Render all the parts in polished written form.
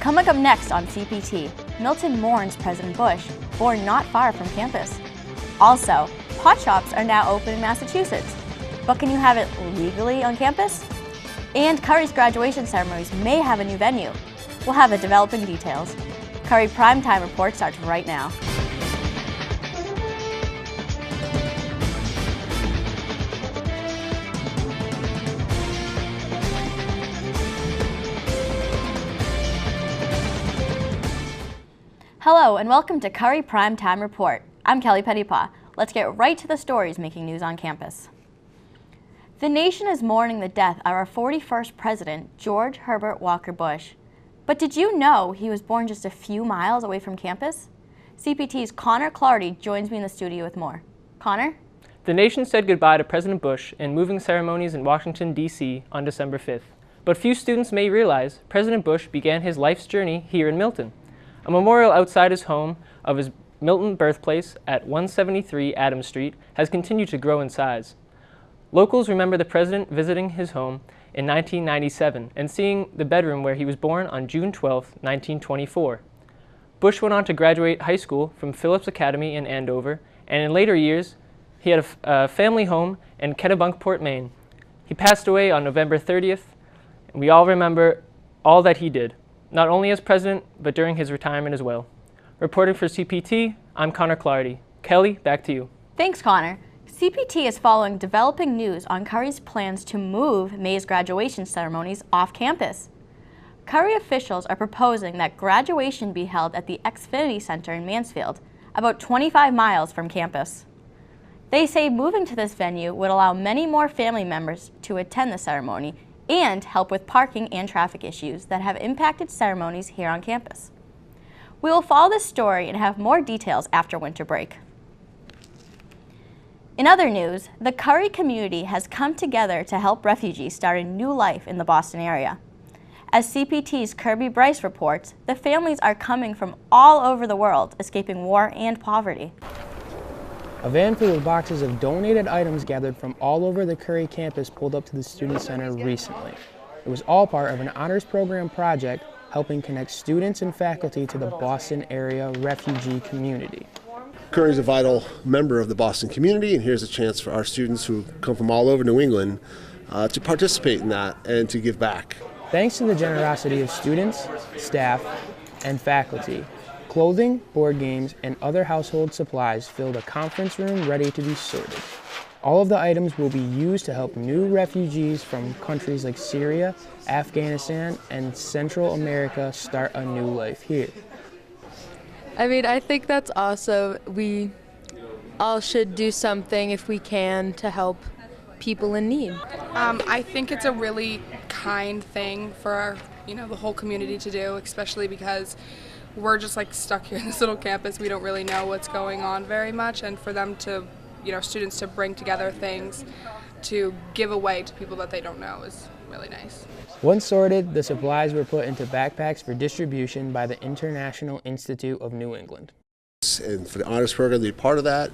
Coming up next on CPT, Milton mourns President Bush, born not far from campus. Also, pot shops are now open in Massachusetts, but can you have it legally on campus? And Curry's graduation ceremonies may have a new venue. We'll have the developing details. Curry Primetime Report starts right now. Hello and welcome to Curry Primetime Report. I'm Kelly Petitpas. Let's get right to the stories making news on campus. The nation is mourning the death of our 41st president, George Herbert Walker Bush. But did you know he was born just a few miles away from campus? CPT's Connor Clardy joins me in the studio with more. Connor? The nation said goodbye to President Bush in moving ceremonies in Washington, D.C. on December 5th. But few students may realize President Bush began his life's journey here in Milton. A memorial outside his home of his Milton birthplace at 173 Adams Street has continued to grow in size. Locals remember the president visiting his home in 1997 and seeing the bedroom where he was born on June 12, 1924. Bush went on to graduate high school from Phillips Academy in Andover, and in later years, he had a family home in Kennebunkport, Maine. He passed away on November 30th, and we all remember all that he did, not only as president, but during his retirement as well. Reporting for CPT, I'm Connor Clardy. Kelly, back to you. Thanks, Connor. CPT is following developing news on Curry's plans to move May's graduation ceremonies off campus. Curry officials are proposing that graduation be held at the Xfinity Center in Mansfield, about 25 miles from campus. They say moving to this venue would allow many more family members to attend the ceremony and help with parking and traffic issues that have impacted ceremonies here on campus. We will follow this story and have more details after winter break. In other news, the Curry community has come together to help refugees start a new life in the Boston area. As CPT's Kirby Bryce reports, the families are coming from all over the world, escaping war and poverty. A van full of boxes of donated items gathered from all over the Curry campus pulled up to the Student Center recently. It was all part of an honors program project helping connect students and faculty to the Boston area refugee community. Curry is a vital member of the Boston community, and here's a chance for our students who come from all over New England to participate in that and to give back. Thanks to the generosity of students, staff, and faculty, clothing, board games, and other household supplies filled a conference room ready to be sorted. All of the items will be used to help new refugees from countries like Syria, Afghanistan, and Central America start a new life here. I think that's awesome. We all should do something if we can to help people in need. I think it's a really kind thing for the whole community to do, especially because we're just stuck here in this little campus. We don't really know what's going on very much, and for them to, students to bring together things to give away to people that they don't know is really nice. Once sorted, the supplies were put into backpacks for distribution by the International Institute of New England. And for the honors program to be part of that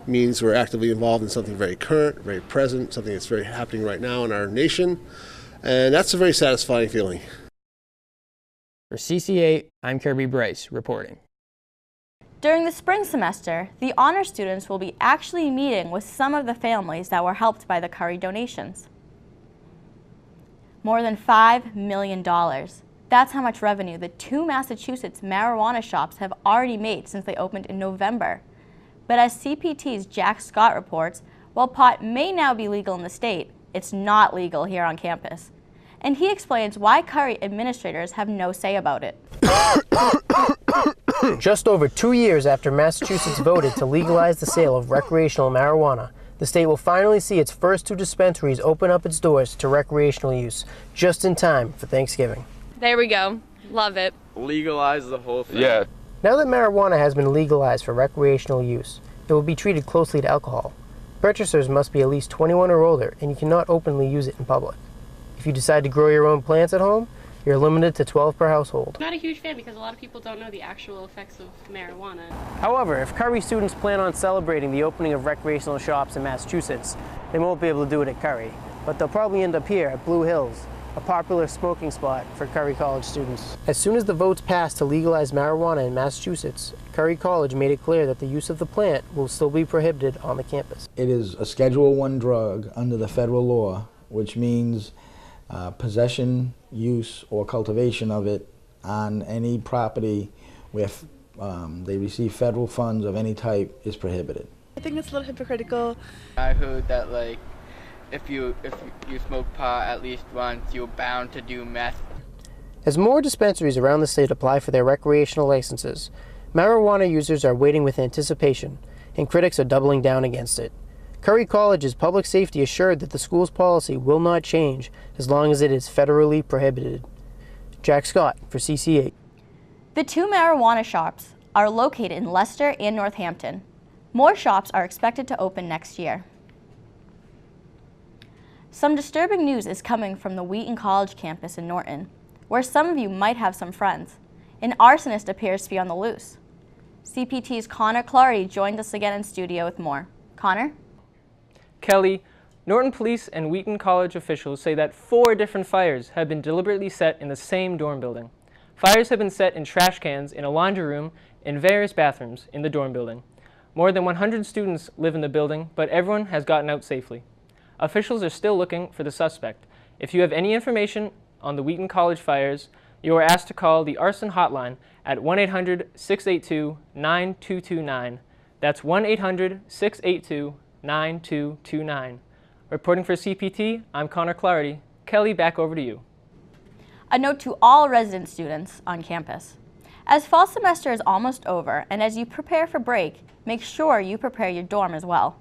means we're actively involved in something very current, very present, something that's very happening right now in our nation, and that's a very satisfying feeling. For CC8, I'm Kirby Bryce, reporting. During the spring semester, the honor students will be actually meeting with some of the families that were helped by the Curry donations. More than $5 million. That's how much revenue the two Massachusetts marijuana shops have already made since they opened in November. But as CPT's Jack Scott reports, while pot may now be legal in the state, it's not legal here on campus. And he explains why Curry administrators have no say about it. Just over 2 years after Massachusetts voted to legalize the sale of recreational marijuana, the state will finally see its first two dispensaries open up its doors to recreational use, just in time for Thanksgiving. There we go. Love it. Legalize the whole thing. Yeah. Now that marijuana has been legalized for recreational use, it will be treated closely to alcohol. Purchasers must be at least 21 or older, and you cannot openly use it in public. If you decide to grow your own plants at home, you're limited to 12 per household. I'm not a huge fan because a lot of people don't know the actual effects of marijuana. However, if Curry students plan on celebrating the opening of recreational shops in Massachusetts, they won't be able to do it at Curry, but they'll probably end up here at Blue Hills, a popular smoking spot for Curry College students. As soon as the votes passed to legalize marijuana in Massachusetts, Curry College made it clear that the use of the plant will still be prohibited on the campus. It is a Schedule I drug under the federal law, which means possession, use, or cultivation of it on any property where they receive federal funds of any type is prohibited. I think it's a little hypocritical. I heard that like if you smoke pot at least once, you're bound to do meth. As more dispensaries around the state apply for their recreational licenses, marijuana users are waiting with anticipation, and critics are doubling down against it. Curry College's public safety assured that the school's policy will not change as long as it is federally prohibited. Jack Scott for CC8. The 2 marijuana shops are located in Leicester and Northampton. More shops are expected to open next year. Some disturbing news is coming from the Wheaton College campus in Norton, where some of you might have some friends. An arsonist appears to be on the loose. CPT's Connor Clardy joined us again in studio with more. Connor? Kelly, Norton Police and Wheaton College officials say that 4 different fires have been deliberately set in the same dorm building. Fires have been set in trash cans, in a laundry room, and various bathrooms in the dorm building. More than 100 students live in the building, but everyone has gotten out safely. Officials are still looking for the suspect. If you have any information on the Wheaton College fires, you are asked to call the arson hotline at 1-800-682-9229. That's 1-800-682-9229. Reporting for CPT, I'm Connor Clardy. Kelly, back over to you. A note to all resident students on campus. As fall semester is almost over, and as you prepare for break, make sure you prepare your dorm as well.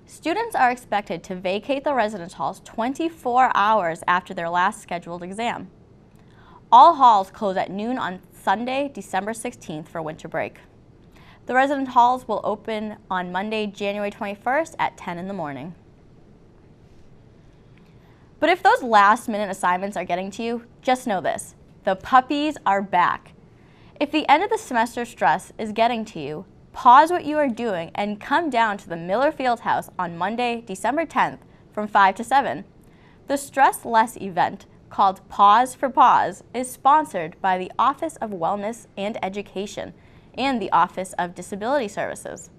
Students are expected to vacate the residence halls 24 hours after their last scheduled exam. All halls close at noon on Sunday, December 16th for winter break. The resident halls will open on Monday, January 21st at 10 in the morning. But if those last-minute assignments are getting to you, just know this: the puppies are back. If the end of the semester stress is getting to you, pause what you are doing and come down to the Miller Fieldhouse on Monday, December 10th from 5 to 7. The Stress Less event, called Pause for Pause, is sponsored by the Office of Wellness and Education and the Office of Disability Services.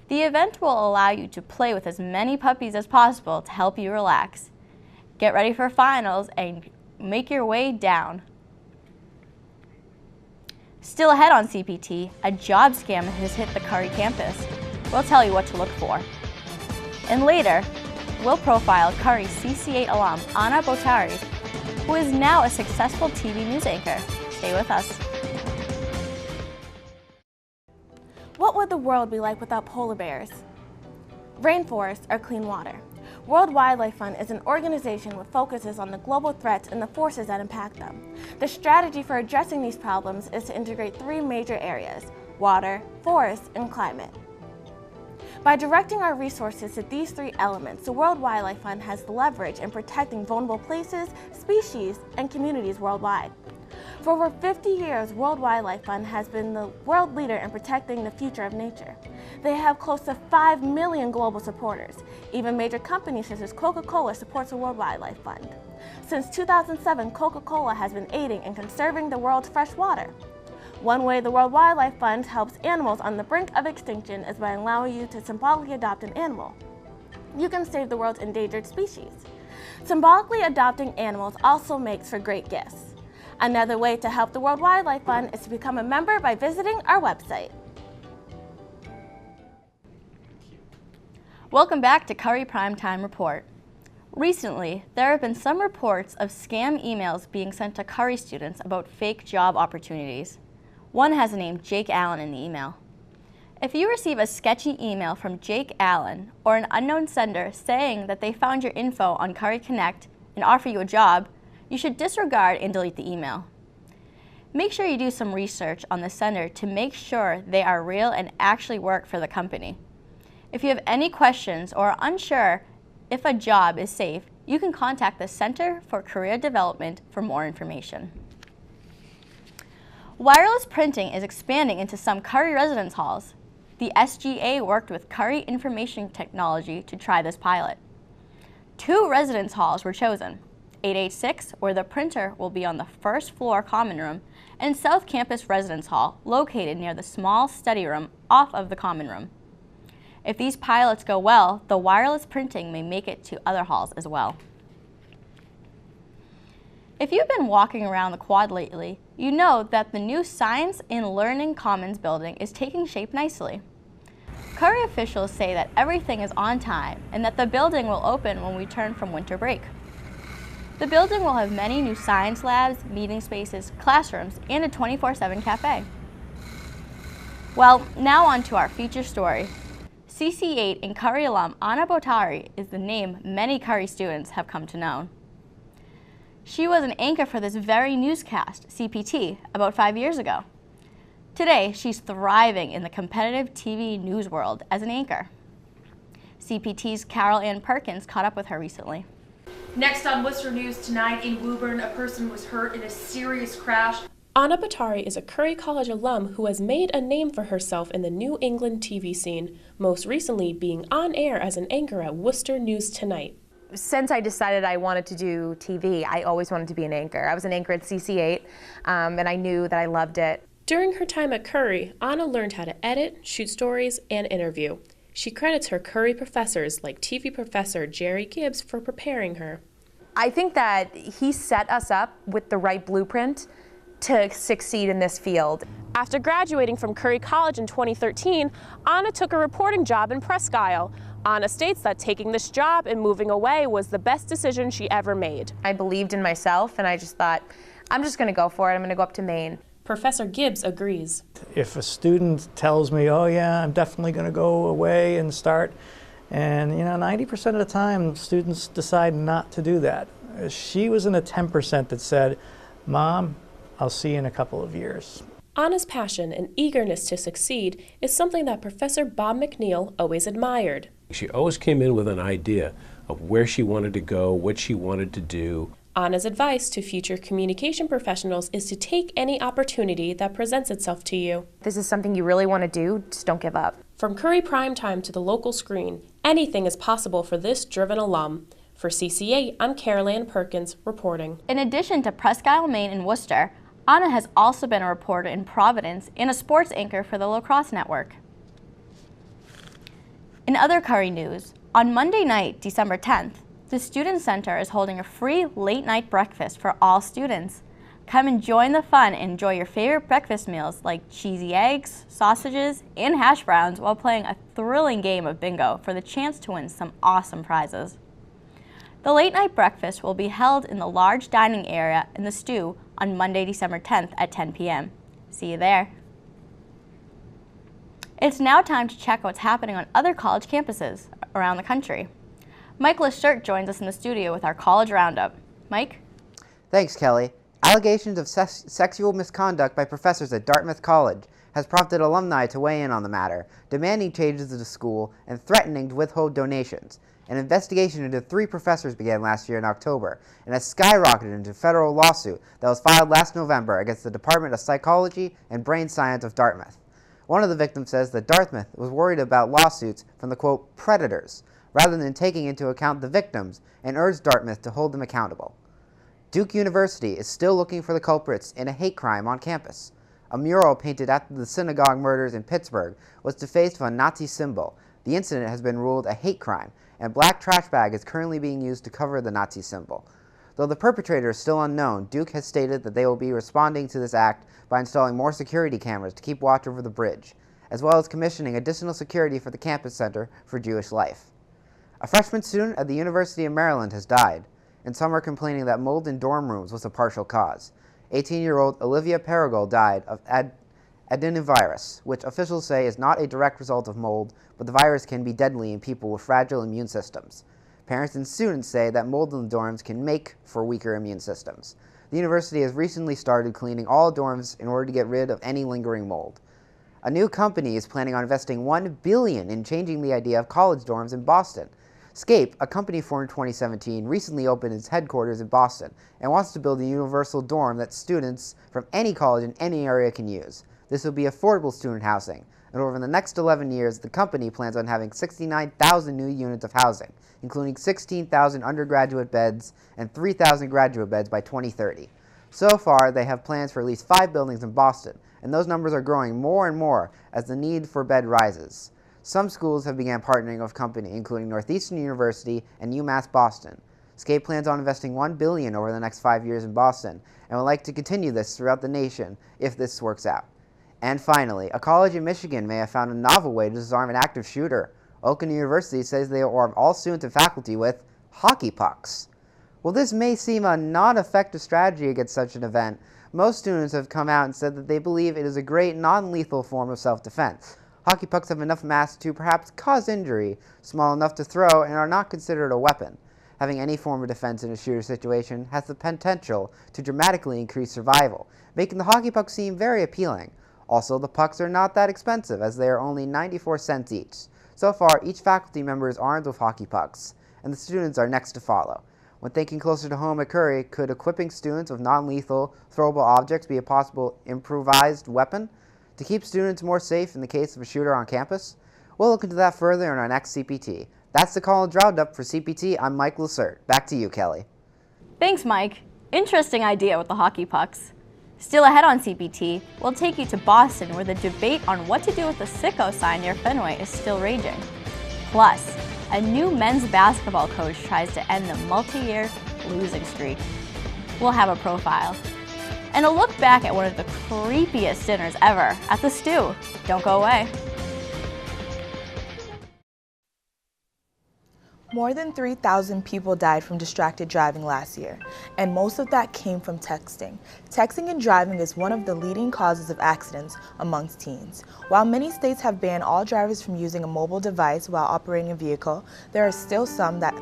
The event will allow you to play with as many puppies as possible to help you relax. Get ready for finals and make your way down. Still ahead on CPT, a job scam has hit the Curry campus. We'll tell you what to look for. And later, we'll profile Curry CC8 alum Ana Bottary, who is now a successful TV news anchor. Stay with us. What would the world be like without polar bears? Rainforests are clean water. World Wildlife Fund is an organization that focuses on the global threats and the forces that impact them. The strategy for addressing these problems is to integrate 3 major areas: water, forests, and climate. By directing our resources to these 3 elements, the World Wildlife Fund has leverage in protecting vulnerable places, species, and communities worldwide. For over 50 years, World Wildlife Fund has been the world leader in protecting the future of nature. They have close to 5 million global supporters. Even major companies such as Coca-Cola supports the World Wildlife Fund. Since 2007, Coca-Cola has been aiding in conserving the world's fresh water. One way the World Wildlife Fund helps animals on the brink of extinction is by allowing you to symbolically adopt an animal. You can save the world's endangered species. Symbolically adopting animals also makes for great gifts. Another way to help the World Wildlife Fund is to become a member by visiting our website. Welcome back to Curry Primetime Report. Recently, there have been some reports of scam emails being sent to Curry students about fake job opportunities. One has a name Jake Allen in the email. If you receive a sketchy email from Jake Allen or an unknown sender saying that they found your info on Curry Connect and offer you a job, you should disregard and delete the email. Make sure you do some research on the sender to make sure they are real and actually work for the company. If you have any questions or are unsure if a job is safe, you can contact the Center for Career Development for more information. Wireless printing is expanding into some Curry residence halls. The SGA worked with Curry Information Technology to try this pilot. 2 residence halls were chosen: 886, where the printer will be on the first floor common room, and South Campus Residence Hall, located near the small study room off of the common room. If these pilots go well, the wireless printing may make it to other halls as well. If you've been walking around the quad lately, you know that the new Science and Learning Commons building is taking shape nicely. Curry officials say that everything is on time and that the building will open when we return from winter break. The building will have many new science labs, meeting spaces, classrooms, and a 24/7 cafe. Well, now on to our feature story. CC8 and Curry alum Ana Bottary is the name many Curry students have come to know. She was an anchor for this very newscast, CPT, about 5 years ago. Today, she's thriving in the competitive TV news world as an anchor. CPT's Carol Ann Perkins caught up with her recently. Next on Worcester News tonight, in Woburn, a person was hurt in a serious crash. Ana Bottary is a Curry College alum who has made a name for herself in the New England TV scene, most recently being on air as an anchor at Worcester News Tonight. Since I decided I wanted to do TV, I always wanted to be an anchor. I was an anchor at CC8, and I knew that I loved it. During her time at Curry, Ana learned how to edit, shoot stories, and interview. She credits her Curry professors like TV professor Jerry Gibbs for preparing her. I think that he set us up with the right blueprint to succeed in this field. After graduating from Curry College in 2013, Ana took a reporting job in Presque Isle. Ana states that taking this job and moving away was the best decision she ever made. I believed in myself, and I just thought, I'm just going to go for it. I'm going to go up to Maine. Professor Gibbs agrees. If a student tells me, oh yeah, I'm definitely going to go away and start, and 90% of the time students decide not to do that. She was in the 10% that said, Mom, I'll see you in a couple of years. Ana's passion and eagerness to succeed is something that Professor Bob McNeil always admired. She always came in with an idea of where she wanted to go, what she wanted to do. Ana's advice to future communication professionals is to take any opportunity that presents itself to you. If this is something you really want to do, just don't give up. From Curry Primetime to the local screen, anything is possible for this driven alum. For CC8, I'm Carol Ann Perkins, reporting. In addition to Presque Isle, Maine and Worcester, Ana has also been a reporter in Providence and a sports anchor for the Lacrosse Network. In other Curry news, on Monday night, December 10th, the Student Center is holding a free late-night breakfast for all students. Come and join the fun and enjoy your favorite breakfast meals like cheesy eggs, sausages, and hash browns while playing a thrilling game of bingo for the chance to win some awesome prizes. The late-night breakfast will be held in the large dining area in the Stew on Monday, December 10th at 10 p.m. See you there. It's now time to check what's happening on other college campuses around the country. Mike Leshert joins us in the studio with our college roundup. Mike? Thanks, Kelly. Allegations of sexual misconduct by professors at Dartmouth College has prompted alumni to weigh in on the matter, demanding changes to the school and threatening to withhold donations. An investigation into 3 professors began last year in October and has skyrocketed into a federal lawsuit that was filed last November against the Department of Psychology and Brain Science of Dartmouth. One of the victims says that Dartmouth was worried about lawsuits from the, quote, predators, rather than taking into account the victims, and urged Dartmouth to hold them accountable. Duke University is still looking for the culprits in a hate crime on campus. A mural painted after the synagogue murders in Pittsburgh was defaced with a Nazi symbol. The incident has been ruled a hate crime, and a black trash bag is currently being used to cover the Nazi symbol. Though the perpetrator is still unknown, Duke has stated that they will be responding to this act by installing more security cameras to keep watch over the bridge, as well as commissioning additional security for the Campus Center for Jewish Life. A freshman student at the University of Maryland has died, and some are complaining that mold in dorm rooms was a partial cause. 18-year-old Olivia Perigal died of adenovirus, which officials say is not a direct result of mold, but the virus can be deadly in people with fragile immune systems. Parents and students say that mold in the dorms can make for weaker immune systems. The university has recently started cleaning all dorms in order to get rid of any lingering mold. A new company is planning on investing $1 billion in changing the idea of college dorms in Boston. Scape, a company formed in 2017, recently opened its headquarters in Boston and wants to build a universal dorm that students from any college in any area can use. This will be affordable student housing, and over the next 11 years, the company plans on having 69,000 new units of housing, including 16,000 undergraduate beds and 3,000 graduate beds by 2030. So far, they have plans for at least 5 buildings in Boston, and those numbers are growing more and more as the need for bed rises. Some schools have begun partnering with companies, including Northeastern University and UMass Boston. SCAPE plans on investing $1 billion over the next 5 years in Boston, and would like to continue this throughout the nation if this works out. And finally, a college in Michigan may have found a novel way to disarm an active shooter. Oakland University says they will arm all students and faculty with hockey pucks. While this may seem a non-effective strategy against such an event, most students have come out and said that they believe it is a great non-lethal form of self-defense. Hockey pucks have enough mass to perhaps cause injury, small enough to throw, and are not considered a weapon. Having any form of defense in a shooter situation has the potential to dramatically increase survival, making the hockey puck seem very appealing. Also, the pucks are not that expensive, as they are only 94 cents each. So far, each faculty member is armed with hockey pucks, and the students are next to follow. When thinking closer to home at Curry, could equipping students with non-lethal, throwable objects be a possible improvised weapon to keep students more safe in the case of a shooter on campus? We'll look into that further in our next CPT. That's the College Roundup for CPT. I'm Mike Lucert. Back to you, Kelly. Thanks, Mike. Interesting idea with the hockey pucks. Still ahead on CPT, we'll take you to Boston, where the debate on what to do with the Citgo sign near Fenway is still raging. Plus, a new men's basketball coach tries to end the multi-year losing streak. We'll have a profile. And a look back at one of the creepiest dinners ever at the Stew. Don't go away. More than 3,000 people died from distracted driving last year, and most of that came from texting. Texting and driving is one of the leading causes of accidents amongst teens. While many states have banned all drivers from using a mobile device while operating a vehicle, there are still some that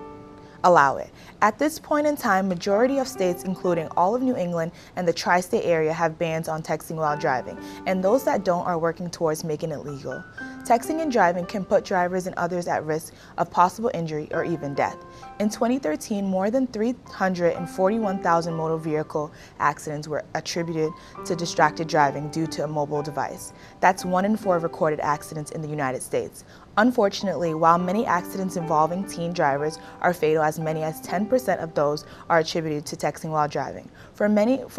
allow it. At this point in time, majority of states, including all of New England and the tri-state area, have bans on texting while driving, and those that don't are working towards making it legal. Texting and driving can put drivers and others at risk of possible injury or even death. In 2013, more than 341,000 motor vehicle accidents were attributed to distracted driving due to a mobile device. That's 1 in 4 recorded accidents in the United States. Unfortunately, while many accidents involving teen drivers are fatal, as many as 10% of those are attributed to texting while driving. For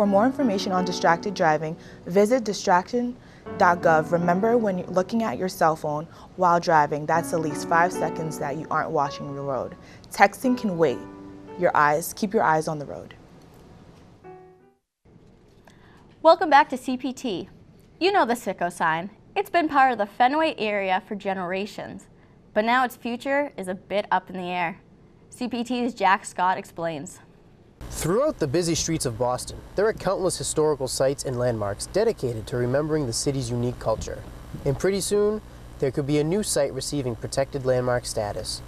more information on distracted driving, visit distraction.gov. Remember, when you're looking at your cell phone while driving, that's at least 5 seconds that you aren't watching the road. Texting can wait. Keep your eyes on the road. Welcome back to CPT. You know the Citgo sign. It's been part of the Fenway area for generations, but now its future is a bit up in the air. CPT's Jack Scott explains. Throughout the busy streets of Boston, there are countless historical sites and landmarks dedicated to remembering the city's unique culture. And pretty soon, there could be a new site receiving protected landmark status,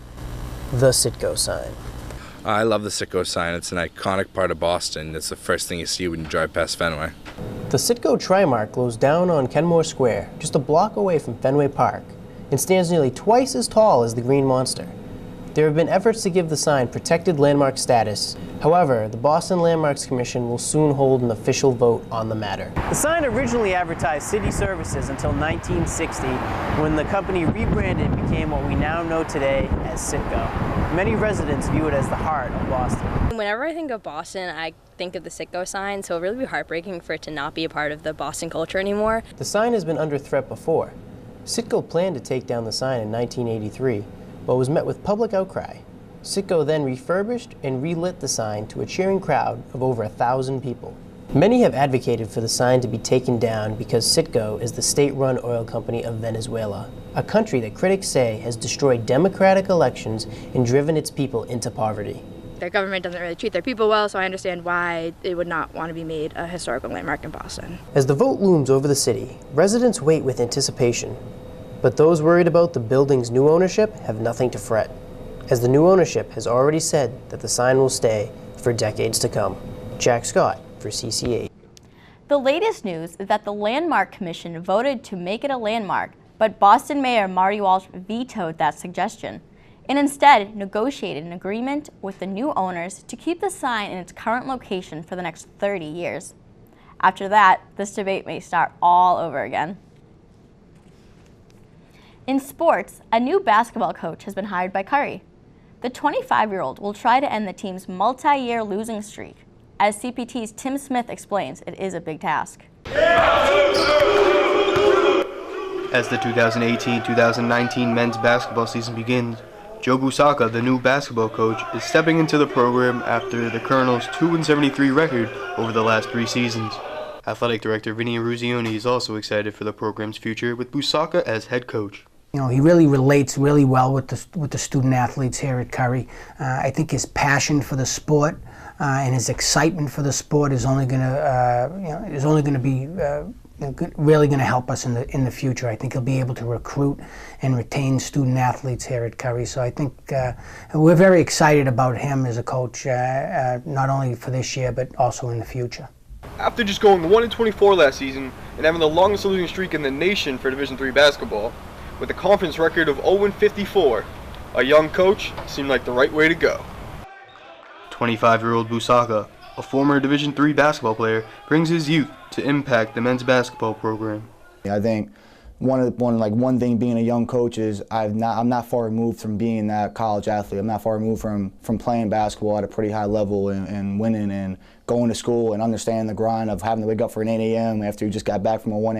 the Citgo sign. I love the Citgo sign. It's an iconic part of Boston. It's the first thing you see when you drive past Fenway. The Citgo Trimark glows down on Kenmore Square, just a block away from Fenway Park, and stands nearly twice as tall as the Green Monster. There have been efforts to give the sign protected landmark status. However, the Boston Landmarks Commission will soon hold an official vote on the matter. The sign originally advertised city services until 1960, when the company rebranded and became what we now know today as Citgo. Many residents view it as the heart of Boston. Whenever I think of Boston, I think of the Citgo sign, so it would really be heartbreaking for it to not be a part of the Boston culture anymore. The sign has been under threat before. Citgo planned to take down the sign in 1983, but was met with public outcry. Citgo then refurbished and relit the sign to a cheering crowd of over 1,000 people. Many have advocated for the sign to be taken down because Citgo is the state-run oil company of Venezuela, a country that critics say has destroyed democratic elections and driven its people into poverty. Their government doesn't really treat their people well, so I understand why they would not want to be made a historical landmark in Boston. As the vote looms over the city, residents wait with anticipation. But those worried about the building's new ownership have nothing to fret, as the new ownership has already said that the sign will stay for decades to come. Jack Scott for CC8. The latest news is that the Landmark Commission voted to make it a landmark, but Boston Mayor Marty Walsh vetoed that suggestion, and instead negotiated an agreement with the new owners to keep the sign in its current location for the next 30 years. After that, this debate may start all over again. In sports, a new basketball coach has been hired by Curry. The 25-year-old will try to end the team's multi-year losing streak. As CPT's Tim Smith explains, it is a big task. As the 2018-2019 men's basketball season begins, Joe Busaka, the new basketball coach, is stepping into the program after the Colonels' 2-73 record over the last 3 seasons. Athletic Director Vinny Ruzioni is also excited for the program's future with Busaka as head coach. You know, he really relates really well with the student athletes here at Curry. I think his passion for the sport and his excitement for the sport is only going to be really going to help us in the future. I think he'll be able to recruit and retain student athletes here at Curry. So I think we're very excited about him as a coach, not only for this year but also in the future. After just going 1-24 last season and having the longest losing streak in the nation for Division III basketball, with a conference record of 0-54, a young coach seemed like the right way to go. 25-year-old Busaka, a former Division III basketball player, brings his youth to impact the men's basketball program. I think one thing being a young coach is I'm not far removed from being that college athlete. I'm not far removed from playing basketball at a pretty high level and winning and going to school and understanding the grind of having to wake up for an 8 a.m. after you just got back from a 1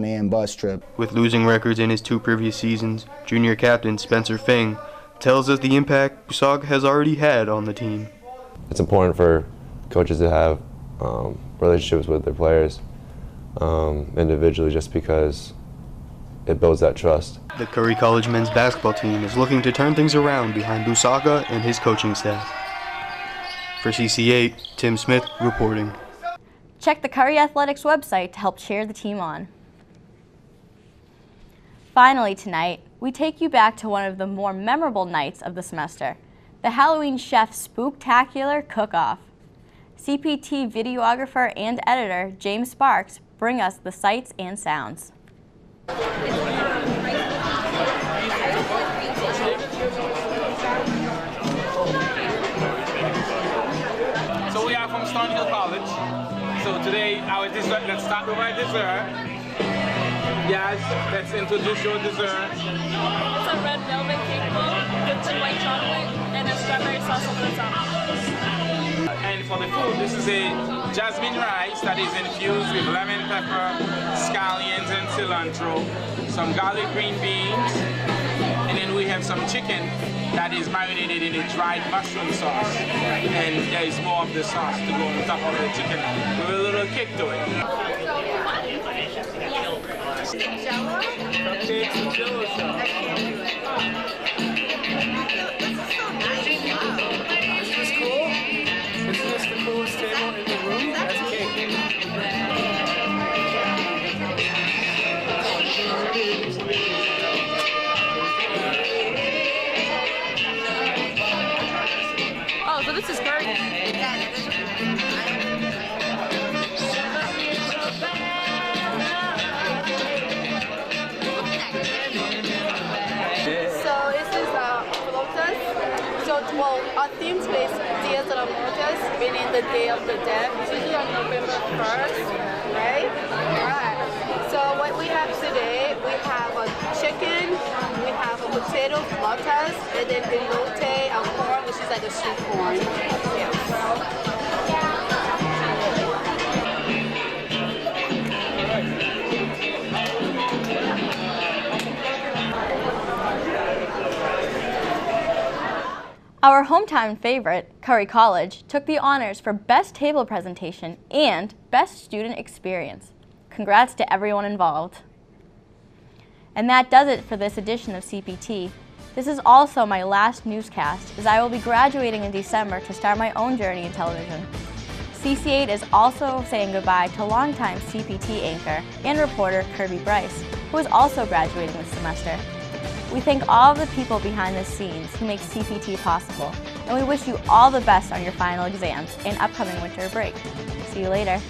a.m. bus trip. With losing records in his 2 previous seasons, junior captain Spencer Fing tells us the impact Busaka has already had on the team. It's important for coaches to have relationships with their players individually, just because it builds that trust. The Curry College men's basketball team is looking to turn things around behind Busaka and his coaching staff. For CC8, Tim Smith reporting. Check the Curry Athletics website to help cheer the team on. Finally tonight, we take you back to one of the more memorable nights of the semester, the Halloween Chef Spooktacular Cookoff. CPT videographer and editor James Sparks bring us the sights and sounds. So we are from Stonehill College. So today our dessert, let's start with our dessert. Yes, let's introduce your dessert. It's a red velvet cake bowl, dipped in white chocolate, and a strawberry sauce over the top. And for the food, this is a jasmine rice that is infused with lemon pepper, scallions and cilantro, some garlic green beans, and then we have some chicken that is marinated in a dried mushroom sauce. And there is more of the sauce to go on top of the chicken with a little kick to it. Isn't this cool? Isn't this the coolest table in the room? That's cake. Oh, so this is curry. So this is pelotas. Well, our theme's based Dias de los Muertos, meaning the Day of the Dead. It's usually on November 1st, right? Alright. So what we have today, we have a chicken, we have a potato pelotas, and then elote al corn, which is like a sweet corn. Yeah. Our hometown favorite, Curry College, took the honors for Best Table Presentation and Best Student Experience. Congrats to everyone involved. And that does it for this edition of CPT. This is also my last newscast, as I will be graduating in December to start my own journey in television. CC8 is also saying goodbye to longtime CPT anchor and reporter Kirby Bryce, who is also graduating this semester. We thank all of the people behind the scenes who make CPT possible, and we wish you all the best on your final exams and upcoming winter break. See you later.